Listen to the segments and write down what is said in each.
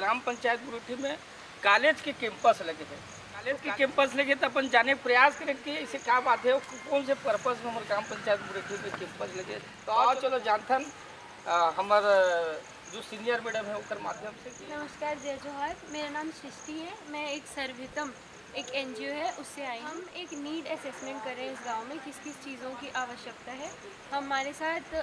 ग्राम पंचायत मुरेठी में कॉलेज के कैंपस लगे हैं। कॉलेज के कैंपस लगे तो अपन जाने प्रयास करें कि इसे क्या बात है, कौन से पर्पज में हमारे ग्राम पंचायत मुरेठी में कैंपस लगे। तो आओ चलो जानथन हमारे जो सीनियर मैडम है उनके माध्यम से। नमस्कार, जय जोहार। मेरा नाम सृष्टि है। मैं एक सर्वहितम एक एनजीओ है उससे आई। हम एक नीड असेसमेंट कर रहे हैं इस गांव में किस किस चीज़ों की आवश्यकता है। हमारे साथ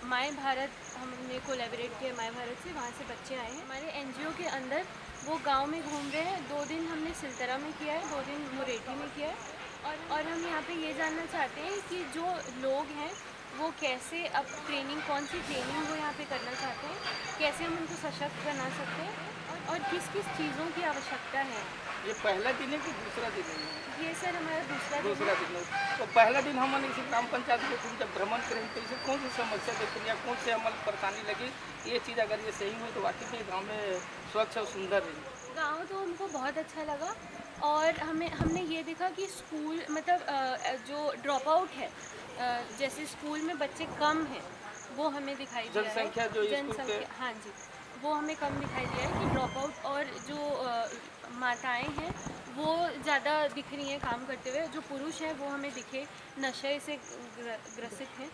माय भारत हमने कोलैबोरेट किया माय भारत से, वहाँ से बच्चे आए हैं हमारे एनजीओ के अंदर। वो गांव में घूम रहे हैं। 2 दिन हमने सिलतरा में किया है, 2 दिन मुरेठी में किया है। और हम यहाँ पे ये जानना चाहते हैं कि जो लोग हैं वो कैसे अब ट्रेनिंग, कौन सी ट्रेनिंग वो यहाँ पे करना चाहते हैं, कैसे हम उनको सशक्त बना सकते हैं और किस किस चीज़ों की आवश्यकता है। ये पहला दिन है कि दूसरा दिन है? ये सर हमारा दूसरा दूसरा दिन है। तो पहला दिन हमने इसी ग्राम पंचायत में जब भ्रमण करें तो इसे कौन सी समस्या देखी या कौन से अमल परेशानी लगी, ये चीज़ अगर ये सही हुई तो वाकई में गाँव में स्वच्छ और सुंदर है। गाँव तो उनको बहुत अच्छा लगा। और हमने ये देखा कि स्कूल मतलब जो ड्रॉप आउट है, जैसे स्कूल में बच्चे कम हैं वो हमें दिखाई दिया है। जनसंख्या जो स्कूल के जनसंख्या, हाँ जी, वो हमें कम दिखाई दिया है कि ड्रॉप आउट। और जो माताएं हैं वो ज़्यादा दिख रही हैं काम करते हुए। जो पुरुष हैं वो हमें दिखे नशे से ग्रसित हैं।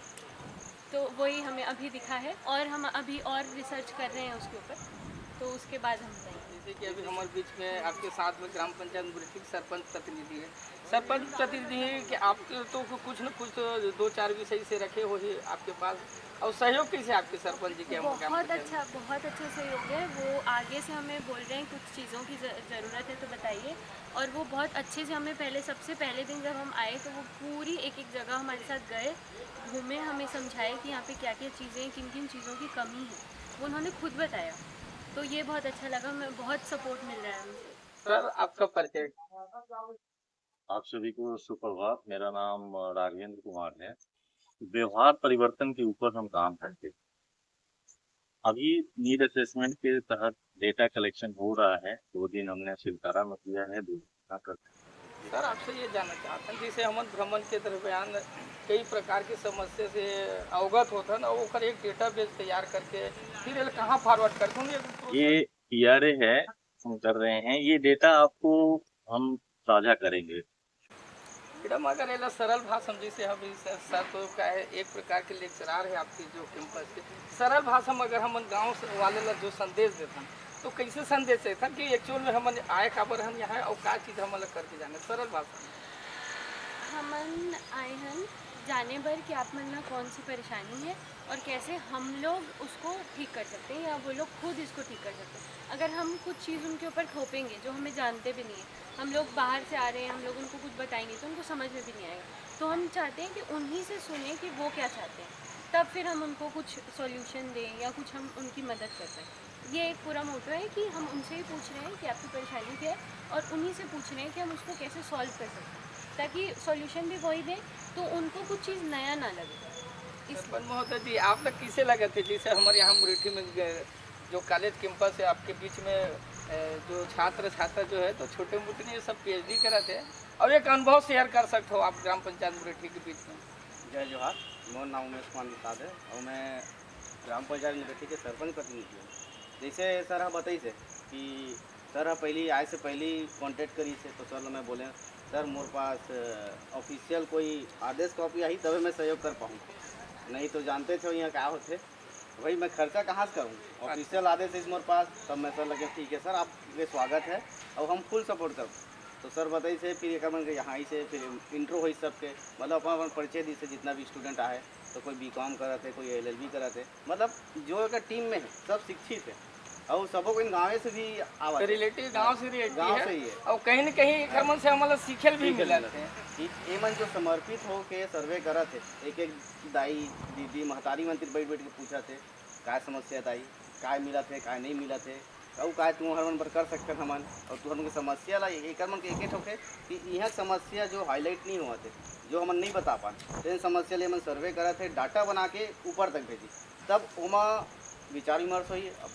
तो वही हमें अभी दिखा है और हम अभी और रिसर्च कर रहे हैं उसके ऊपर, तो उसके बाद हम बताएंगे। जैसे कि अभी हमारे बीच में आपके साथ में ग्राम पंचायत मुरेठी के सरपंच प्रतिनिधि है। सरपंच प्रतिनिधि है कि आप तो कुछ न कुछ तो 2-4 विषय से रखे हो ही आपके पास, और सहयोग कैसे आपके सरपंच जी के हम ग्राम पंचायत? बहुत अच्छा सहयोग है। वो आगे से हमें बोल रहे हैं कुछ चीज़ों की ज़रूरत है तो बताइए। और वो बहुत अच्छे से हमें सबसे पहले दिन जब हम आए तो वो पूरी एक एक जगह हमारे साथ गए, घूमे, हमें समझाए कि यहाँ पे क्या क्या चीज़ें, किन किन चीज़ों की कमी है, वो उन्होंने खुद बताया। तो ये बहुत अच्छा लगा, हमें बहुत सपोर्ट मिल रहा है हमसे। सर आपका परिचय? आप सभी को सुप्रभात। मेरा नाम राघवेंद्र कुमार है। व्यवहार परिवर्तन के ऊपर हम काम करते हैं। अभी नीड असेसमेंट के तहत डेटा कलेक्शन हो रहा है। 2 दिन हमने सिलतारा में किया है, 2 दिन यहाँ करते हैं। सर आपसे ये जानना चाहते हैं जैसे हम भ्रमण के दरमियान कई प्रकार की समस्या से अवगत होता है ना, वो एक डेटाबेस तैयार करके फिर ये कहाँ फॉरवर्ड करते हैं? ये पीआरए है, हम कर रहे हैं। ये डेटा आपको हम साझा करेंगे। मैडम अगर ये सरल भाषा में, जैसे हम सर तो का है एक प्रकार के लेक्चरार है आपकी जो कैंपस के, सरल भाषा में अगर हम गाँव वाले ला जो संदेश देते हैं तो कैसे संदेश देता कि एक्चुअल में हम आए खबर हम यहाँ और क्या चीज़ हम करके जाने, सरल भाषा में? हमन आए हैं जाने भर कि आप मन में कौन सी परेशानी है और कैसे हम लोग उसको ठीक कर सकते हैं या वो लोग खुद इसको ठीक कर सकते हैं। अगर हम कुछ चीज़ उनके ऊपर थोपेंगे जो हमें जानते भी नहीं है, हम लोग बाहर से आ रहे हैं, हम लोग उनको कुछ बताएंगे तो उनको समझ में भी नहीं आएगा। तो हम चाहते हैं कि उन्हीं से सुने कि वो क्या चाहते हैं, तब फिर हम उनको कुछ सॉल्यूशन दें या कुछ हम उनकी मदद कर सकें। ये एक पूरा मोटो है कि हम उनसे ही पूछ रहे हैं कि आपकी परेशानी क्या है और उन्हीं से पूछ रहे हैं कि हम उसको कैसे सॉल्व कर सकते हैं, ताकि सॉल्यूशन भी वही दें तो उनको कुछ चीज़ नया ना लगे। सरपंच महोदय जी, आप लोग किसे लगे थे जैसे हमारे यहाँ मुरेठी में जो कॉलेज कैंपस है आपके बीच में जो छात्र छात्रा जो है तो छोटे मोटे नहीं सब पीएचडी करा थे, और एक अनुभव शेयर कर सकते हो आप ग्राम पंचायत मुरेठी के बीच में? जय जोहार। मोर नाम उमेश कुमार निषाद है और मैं ग्राम पंचायत मुरेठी के सरपंच प्रतिनिधि हूँ। जैसे सर हाँ बताई से कि सर हाँ पहली आए से पहली कांटेक्ट करी से तो सर मैं बोले सर मोर पास ऑफिशियल कोई आदेश कॉपी आई तभी मैं सहयोग कर पाऊँ, नहीं तो जानते थे यहाँ क्या होते भाई मैं खर्चा कहाँ से करूँ। ऑफिशियल आदेश है मोर पास, तब मैं सर लगे ठीक है सर आपके स्वागत है और हम फुल सपोर्ट करूँ। तो सर बताई से फिर एक मन के यहाँ ही से फिर इंट्रो हुई सबके, मतलब अपना परिचय दी से जितना भी स्टूडेंट आए तो कोई बीकॉम करा थे, कोई एलएलबी करा थे, मतलब जो अगर टीम में है सब शिक्षित है और सबको कोई गाँव से भी आवा रिलेटिव गांव से गाँव से ही है और कहीं न कहीं एक मन से हमारा सीखल भी मिला थे। ये मन जो समर्पित हो के सर्वे करा थे, एक एक दाई दीदी महतारी मंत्री बैठ बैठ के पूछा थे काय समस्या दाई, काय मिला थे काय नहीं मिला थे और काय तुम हर मन पर कर सकते हमन, और तुम हमन की समस्या ला एक मन के एक ठोके कि यह समस्या जो हाईलाइट नहीं हुआ थे जो हमन नहीं बता पाए तो इन समस्या ले मन सर्वे करा थे, डाटा बना के ऊपर तक भेजी, तब वहाँ विचार विमर्श हुई। अब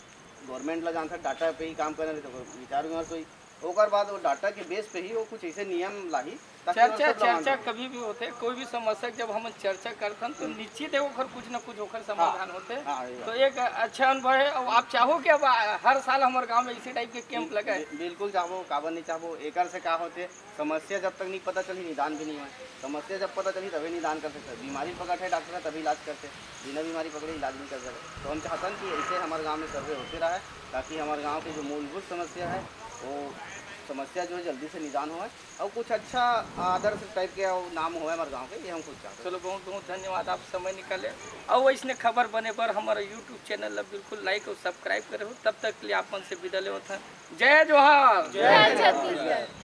गवर्नमेंट ला जानता डाटा पे ही काम करने तो विचार विमर्श हुई, ओकर बाद वो डाटा के बेस पे ही वो कुछ ऐसे नियम लाई ताकि चर्चा सब लोगन चर्चा कभी भी होते, कोई भी समस्या जब हम चर्चा करते हैं तो निश्चित है ओकर कुछ न कुछ ओकर समाधान होते। हाँ, ये तो एक अच्छा अनुभव है। और आप चाहो कि अब हर साल हमारे गांव में इसी टाइप के कैंप लगाए? बिल्कुल चाहो, काबर नहीं चाहो। एकर से का होते, समस्या जब तक नहीं पता चली निदान भी नहीं हुआ। समस्या जब पता चली तभी निदान कर सकते। बीमारी पकड़ है डॉक्टर तभी इलाज करते, बिना बीमारी पकड़े इलाज नहीं कर सकते। तो हम चाहते हैं कि ऐसे हमारे गांव में सर्वे होते रहा है, ताकि हमारे गांव की जो मूलभूत समस्या है वो समस्या जो है जल्दी से निदान हो और कुछ अच्छा आदर्श टाइप के नाम हो हमारे गांव के, ये हम कुछ चाहते हैं। चलो बहुत बहुत धन्यवाद, आप समय निकाले। और वैसने खबर बने पर हमारा यूट्यूब चैनल बिल्कुल लाइक और सब्सक्राइब करे हो। तब तक के लिए आप मन से विदा ले होता है। जय जोहार। जय छत्तीसगढ़।